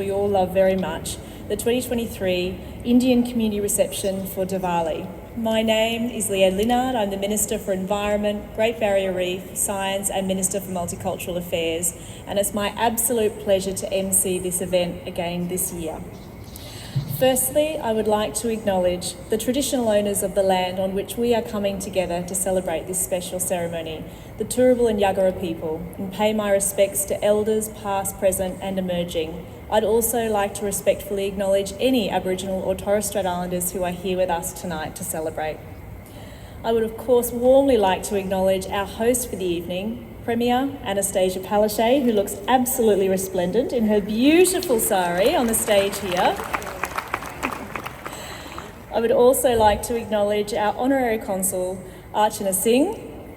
We all love very much, the 2023 Indian Community Reception for Diwali. My name is Leanne Linnard. I'm the Minister for Environment, Great Barrier Reef, Science and Minister for Multicultural Affairs, and it's my absolute pleasure to MC this event again this year. Firstly, I would like to acknowledge the traditional owners of the land on which we are coming together to celebrate this special ceremony, the Turrbal and Yagara people, and pay my respects to elders past, present and emerging. I'd also like to respectfully acknowledge any Aboriginal or Torres Strait Islanders who are here with us tonight to celebrate. I would of course warmly like to acknowledge our host for the evening, Premier Annastasia, who looks absolutely resplendent in her beautiful sari on the stage here. I would also like to acknowledge our Honorary Consul, Archana Singh,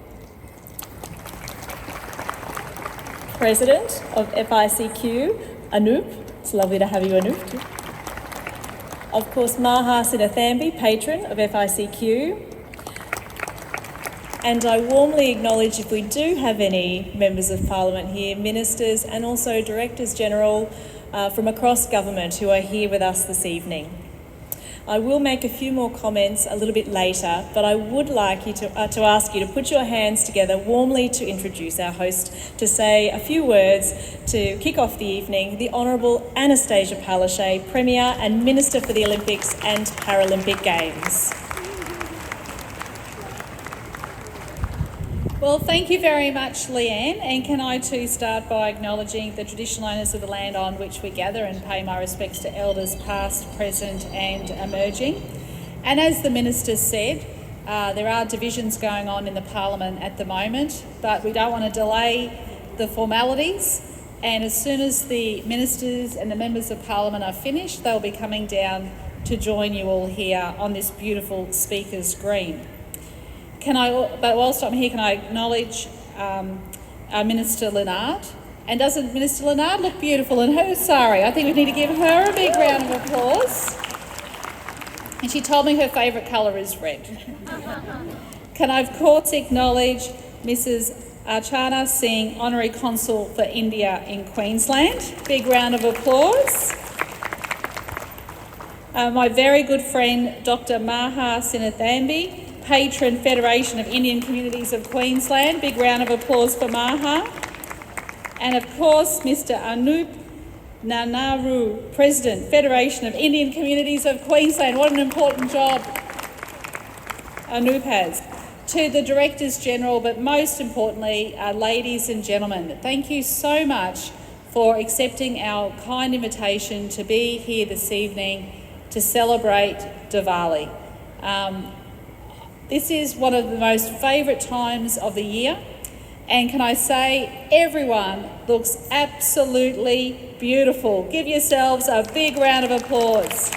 President of FICQ, Anup. It's lovely to have you, Anup. Of course, Maha Sinathambi, Patron of FICQ. And I warmly acknowledge, if we do have any members of Parliament here, ministers and also Directors General from across government who are here with us this evening. I will make a few more comments a little bit later, but I would like you to ask you to put your hands together warmly to introduce our host, to say a few words to kick off the evening, the Honourable Annastasia, Premier and Minister for the Olympics and Paralympic Games. Well, thank you very much, Leanne, and can I too start by acknowledging the traditional owners of the land on which we gather and pay my respects to elders past, present and emerging. And as the Minister said, there are divisions going on in the Parliament at the moment, but we don't want to delay the formalities, and as soon as the Ministers and the Members of Parliament are finished, they'll be coming down to join you all here on this beautiful Speaker's Green. But whilst I'm here, can I acknowledge our Minister Linnard? And doesn't Minister Linnard look beautiful in her sari? I think we need to give her a big round of applause. And she told me her favourite colour is red. Can I, of course, acknowledge Mrs. Archana Singh, Honorary Consul for India in Queensland? Big round of applause. My very good friend, Dr. Maha Sinathambi, Patron Federation of Indian Communities of Queensland. Big round of applause for Maha. And of course, Mr. Anup Nanaru, President, Federation of Indian Communities of Queensland. What an important job Anup has. To the Directors General, but most importantly, ladies and gentlemen, thank you so much for accepting our kind invitation to be here this evening to celebrate Diwali. This is one of the most favourite times of the year, and can I say, everyone looks absolutely beautiful. Give yourselves a big round of applause.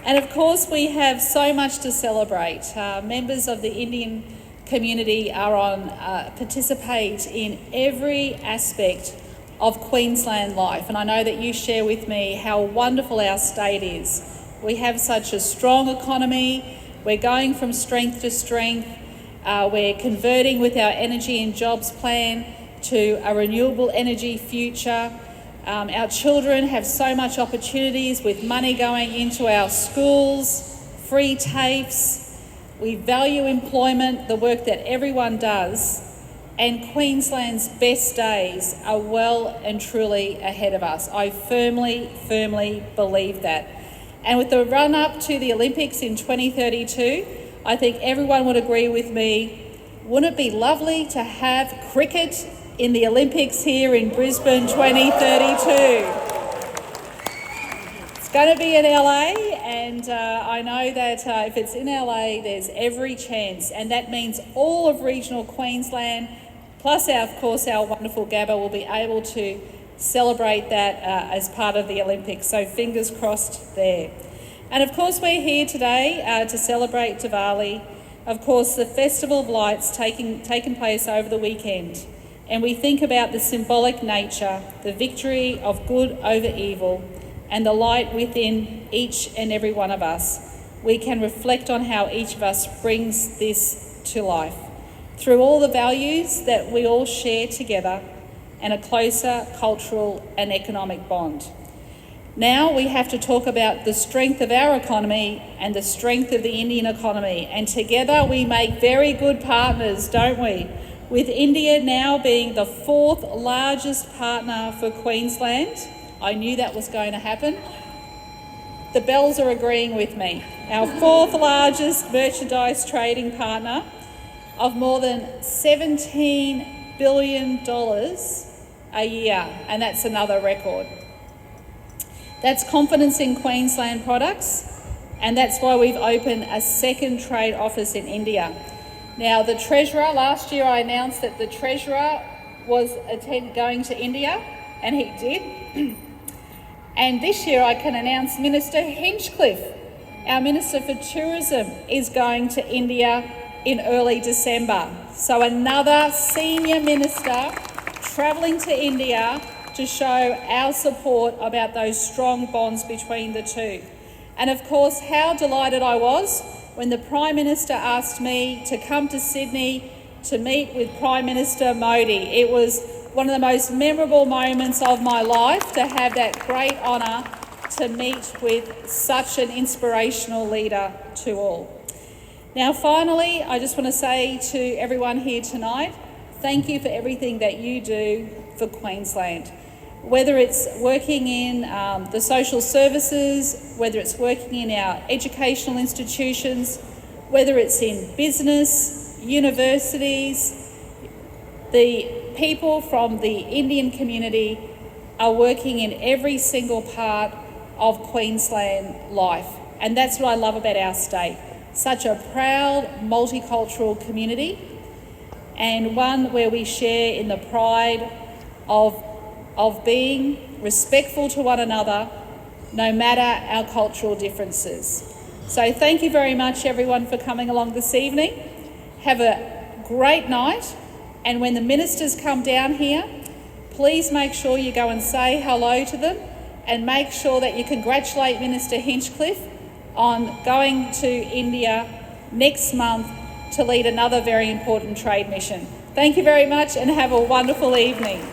And of course, we have so much to celebrate. Members of the Indian community participate in every aspect of Queensland life, and I know that you share with me how wonderful our state is. We have such a strong economy, we're going from strength to strength, we're converting with our energy and jobs plan to a renewable energy future. Our children have so much opportunities with money going into our schools, free TAFEs. We value employment, the work that everyone does, and Queensland's best days are well and truly ahead of us. I firmly believe that. And with the run-up to the Olympics in 2032, I think everyone would agree with me, wouldn't it be lovely to have cricket in the Olympics here in Brisbane 2032? It's going to be in LA, and I know that if it's in LA, there's every chance, and that means all of regional Queensland, plus of course our wonderful Gabba, will be able to celebrate that as part of the Olympics, so fingers crossed there. And of course we're here today to celebrate Diwali, of course the Festival of Lights taking place over the weekend, and we think about the symbolic nature, the victory of good over evil, and the light within each and every one of us. We can reflect on how each of us brings this to life. Through all the values that we all share together, and a closer cultural and economic bond. Now we have to talk about the strength of our economy and the strength of the Indian economy, and together we make very good partners, don't we? With India now being the 4th largest partner for Queensland. I knew that was going to happen. The bells are agreeing with me. Our 4th largest merchandise trading partner of more than $17 billion a year, and that's another record. That's confidence in Queensland products, and that's why we've opened a second trade office in India. Now, the Treasurer, last year I announced that the Treasurer was going to India, and he did. And this year I can announce Minister Hinchcliffe, our Minister for Tourism, is going to India in early December. So another senior minister travelling to India to show our support about those strong bonds between the two. And of course, how delighted I was when the Prime Minister asked me to come to Sydney to meet with Prime Minister Modi. It was one of the most memorable moments of my life to have that great honour to meet with such an inspirational leader to all. Now finally, I just want to say to everyone here tonight, thank you for everything that you do for Queensland. Whether it's working in the social services, whether it's working in our educational institutions, whether it's in business, universities, the people from the Indian community are working in every single part of Queensland life. And that's what I love about our state. Such a proud, multicultural community, and one where we share in the pride of being respectful to one another, no matter our cultural differences. So thank you very much, everyone, for coming along this evening. Have a great night, and when the ministers come down here, please make sure you go and say hello to them, and make sure that you congratulate Minister Hinchcliffe on going to India next month to lead another very important trade mission. Thank you very much, and have a wonderful evening.